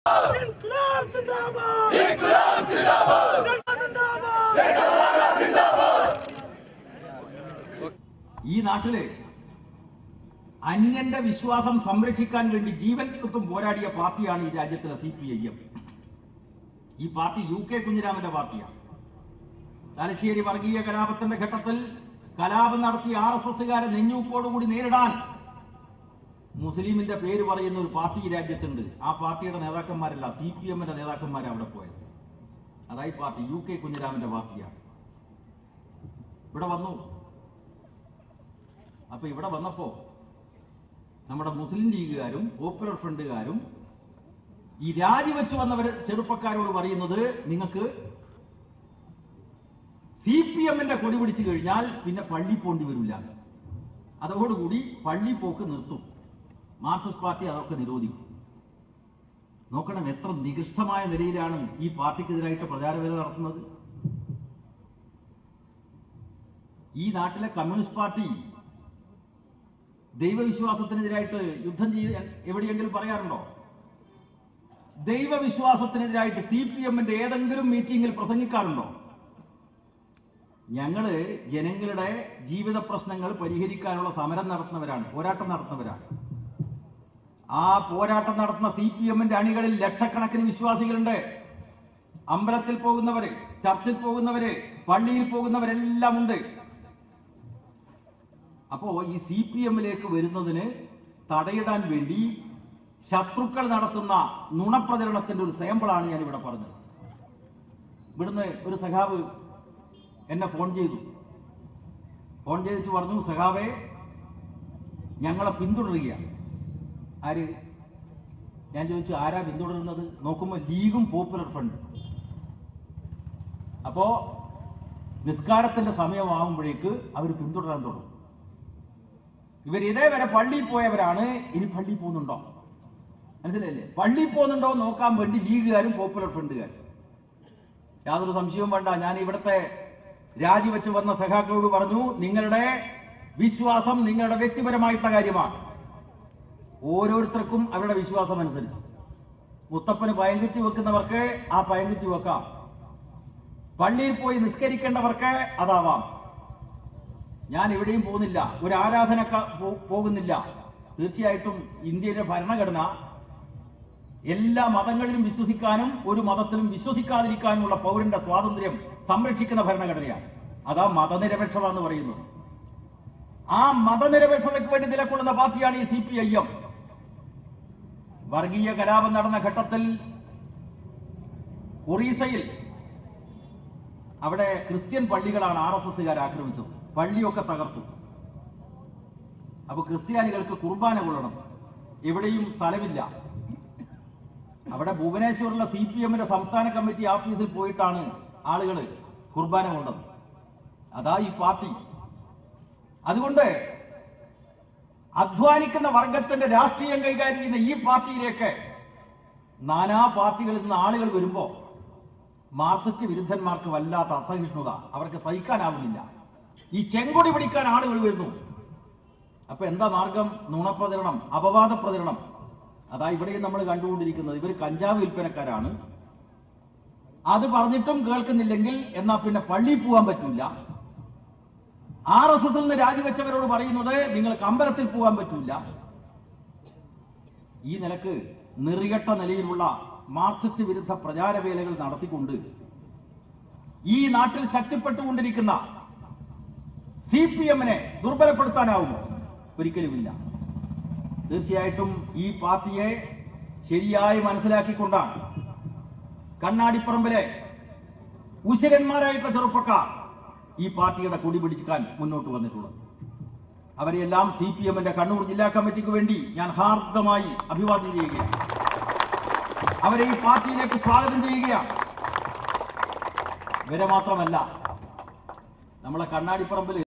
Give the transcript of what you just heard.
ഈ നാട്ടില് അന്യന്റെ വിശ്വാസം സംരക്ഷിക്കാൻ വേണ്ടി ജീവൻ കൊടുത്തും പോരാടിയ പാർട്ടിയാണ് ഈ രാജ്യത്തിലെ CPIM. ഈ പാർട്ടി UK കുഞ്ഞിരാമന്റെ പാർട്ടിയാണ്. തലശ്ശേരി വർഗീയ കലാപത്തിന്റെ ഘട്ടത്തിൽ കലാപം നടത്തിയ RSSകാരെ നെഞ്ഞൂക്കോടുകൂടി നേരിടാൻ മുസ്ലിമിന്റെ പേര് പറയുന്ന ഒരു പാർട്ടി ഈ രാജ്യത്തുണ്ട്. ആ പാർട്ടിയുടെ നേതാക്കന്മാരല്ല, CPMന്റെ നേതാക്കന്മാർ അവിടെ പോയത്. അതായി പാർട്ടി UK കുഞ്ഞിരാമന്റെ പാർട്ടിയാണ്. ഇവിടെ വന്നു. അപ്പൊ ഇവിടെ വന്നപ്പോ നമ്മുടെ മുസ്ലിം ലീഗുകാരും പോപ്പുലർ ഫ്രണ്ടുകാരും ഈ രാജിവെച്ച് വന്നവർ ചെറുപ്പക്കാരോട് പറയുന്നത്, നിങ്ങൾക്ക് CPMന്റെ കൊടി പിടിച്ചു കഴിഞ്ഞാൽ പിന്നെ പള്ളി പോണ്ടി വരില്ല, അതോടുകൂടി പള്ളി പോക്ക് നിർത്തും, മാർക്സിസ്റ്റ് പാർട്ടി അതൊക്കെ നിരോധിക്കും. നോക്കണം എത്ര നികൃഷ്ടമായ നിലയിലാണ് ഈ പാർട്ടിക്കെതിരായിട്ട് പ്രചാരവേല നടത്തുന്നത്. ഈ നാട്ടിലെ കമ്മ്യൂണിസ്റ്റ് പാർട്ടി ദൈവവിശ്വാസത്തിനെതിരായിട്ട് യുദ്ധം ചെയ്യാൻ എവിടെയെങ്കിലും പറയാറുണ്ടോ? ദൈവവിശ്വാസത്തിനെതിരായിട്ട് CPMന്റെ ഏതെങ്കിലും മീറ്റിംഗിൽ പ്രസംഗിക്കാറുണ്ടോ? ഞങ്ങള് ജനങ്ങളുടെ ജീവിത പ്രശ്നങ്ങൾ പരിഹരിക്കാനുള്ള സമരം നടത്തുന്നവരാണ്, പോരാട്ടം നടത്തുന്നവരാണ്. ആ പോരാട്ടം നടത്തുന്ന CPMന്റെ അണികളിൽ ലക്ഷക്കണക്കിന് വിശ്വാസികളുണ്ട്. അമ്പലത്തിൽ പോകുന്നവര്, ചർച്ചിൽ പോകുന്നവര്, പള്ളിയിൽ പോകുന്നവരെല്ലാം ഉണ്ട്. അപ്പോ ഈ CPMലേക്ക് വരുന്നതിന് തടയിടാൻ വേണ്ടി ശത്രുക്കൾ നടത്തുന്ന നുണപ്രചരണത്തിന്റെ ഒരു സാമ്പിളാണ് ഞാൻ ഇവിടെ പറഞ്ഞത്. ഇവിടുന്ന് ഒരു സഖാവ് എന്നെ ഫോൺ ചെയ്തിട്ട് പറഞ്ഞു, സഖാവേ ഞങ്ങളെ പിന്തുടരുകയാണ്. ആര്? ഞാൻ ചോദിച്ചു, ആരാ പിന്തുടരുന്നത്? നോക്കുമ്പോൾ ലീഗും പോപ്പുലർ ഫ്രണ്ട്. അപ്പോ നിസ്കാരത്തിന്റെ സമയമാകുമ്പോഴേക്ക് അവർ പിന്തുടരാൻ തുടങ്ങും. ഇവർ ഇതേവരെ പള്ളിയിൽ പോയവരാണ്, ഇനി പള്ളിയിൽ പോകുന്നുണ്ടോ? മനസ്സിലായില്ലേ? പള്ളിയിൽ പോകുന്നുണ്ടോ നോക്കാൻ വേണ്ടി ലീഗുകാരും പോപ്പുലർ ഫ്രണ്ടുകാരും. യാതൊരു സംശയവും വേണ്ട, ഞാൻ ഇവിടുത്തെ രാജിവെച്ച് വന്ന സഖാക്കളോട് പറഞ്ഞു, നിങ്ങളുടെ വിശ്വാസം നിങ്ങളുടെ വ്യക്തിപരമായിട്ടുള്ള കാര്യമാണ്. ഓരോരുത്തർക്കും അവരുടെ വിശ്വാസം അനുസരിച്ച്. മുത്തപ്പന് പയങ്കുറ്റി വെക്കുന്നവർക്ക് ആ പയങ്കുറ്റി വെക്കാം, പള്ളിയിൽ പോയി നിസ്കരിക്കേണ്ടവർക്ക് അതാവാം. ഞാൻ എവിടെയും പോകുന്നില്ല, ഒരു ആരാധനക്ക് പോകുന്നില്ല. തീർച്ചയായിട്ടും ഇന്ത്യയുടെ ഭരണഘടന എല്ലാ മതങ്ങളിലും വിശ്വസിക്കാനും ഒരു മതത്തിലും വിശ്വസിക്കാതിരിക്കാനുമുള്ള പൗരന്റെ സ്വാതന്ത്ര്യം സംരക്ഷിക്കുന്ന ഭരണഘടനയാണ്. അതാ മതനിരപേക്ഷത എന്ന് പറയുന്നത്. ആ മതനിരപേക്ഷതയ്ക്ക് വേണ്ടി നിലകൊള്ളുന്ന പാർട്ടിയാണ് ഈ CPIM. വർഗീയ കലാപം നടന്ന ഘട്ടത്തിൽ ഒറീസയിൽ അവിടെ ക്രിസ്ത്യൻ പള്ളികളാണ് RSSകാർ ആക്രമിച്ചത്. പള്ളിയൊക്കെ തകർത്തു. അപ്പൊ ക്രിസ്ത്യാനികൾക്ക് കുർബാന കൊള്ളണം, എവിടെയും സ്ഥലമില്ല. അവിടെ ഭുവനേശ്വറിലെ CPMന്റെ സംസ്ഥാന കമ്മിറ്റി ഓഫീസിൽ പോയിട്ടാണ് ആളുകൾ കുർബാന കൊണ്ടത്. അതാ ഈ പാർട്ടി. അതുകൊണ്ട് അധ്വാനിക്കുന്ന വർഗത്തിന്റെ രാഷ്ട്രീയം കൈകാര്യം ചെയ്യുന്ന ഈ പാർട്ടിയിലേക്ക് നാനാ പാർട്ടികളിൽ നിന്ന് ആളുകൾ വരുമ്പോ മാർക്സിസ്റ്റ് വിരുദ്ധന്മാർക്ക് വല്ലാത്ത അസഹിഷ്ണുത, അവർക്ക് സഹിക്കാനാവുന്നില്ല. ഈ ചെങ്കൊടി പിടിക്കാൻ ആളുകൾ വരുന്നു. അപ്പൊ എന്താ മാർഗം? നുണപ്രചരണം, അപവാദ പ്രചരണം. അതാ ഇവിടെയും നമ്മൾ കണ്ടുകൊണ്ടിരിക്കുന്നത്. ഇവർ കഞ്ചാവ് വിൽപ്പനക്കാരാണ്. അത് പറഞ്ഞിട്ടും കേൾക്കുന്നില്ലെങ്കിൽ എന്നാ പിന്നെ പള്ളിയിൽ പോകാൻ പറ്റില്ല. RSSൽ നിന്ന് രാജിവെച്ചവരോട് പറയുന്നത് നിങ്ങൾക്ക് അമ്പലത്തിൽ പോകാൻ പറ്റില്ല. ഈ നിലക്ക് നെറികെട്ട നിലയിലുള്ള മാർക്സിസ്റ്റ് വിരുദ്ധ പ്രചാരവേലകൾ നടത്തിക്കൊണ്ട് ഈ നാട്ടിൽ ശക്തിപ്പെട്ടുകൊണ്ടിരിക്കുന്ന CPMനെ ദുർബലപ്പെടുത്താനാവുമോ? ഒരിക്കലുമില്ല. തീർച്ചയായിട്ടും ഈ പാർട്ടിയെ ശരിയായി മനസ്സിലാക്കിക്കൊണ്ടാണ് കണ്ണാടിപ്പറമ്പിലെ ഉശിരന്മാരായിട്ടുള്ള ചെറുപ്പക്കാർ ഈ പാർട്ടിയുടെ കൊടി പിടിക്കാൻ മുന്നോട്ട് വന്നിട്ടുള്ളത്. അവരെല്ലാം CPMന്റെ കണ്ണൂർ ജില്ലാ കമ്മിറ്റിക്ക് വേണ്ടി ഞാൻ ഹാർദമായി അഭിവാദ്യം ചെയ്യുകയാണ്. അവരെ ഈ പാർട്ടിയിലേക്ക് സ്വാഗതം ചെയ്യുകയാണ്. ഇവരെ മാത്രമല്ല, നമ്മളെ കണ്ണാടിപ്പറമ്പിൽ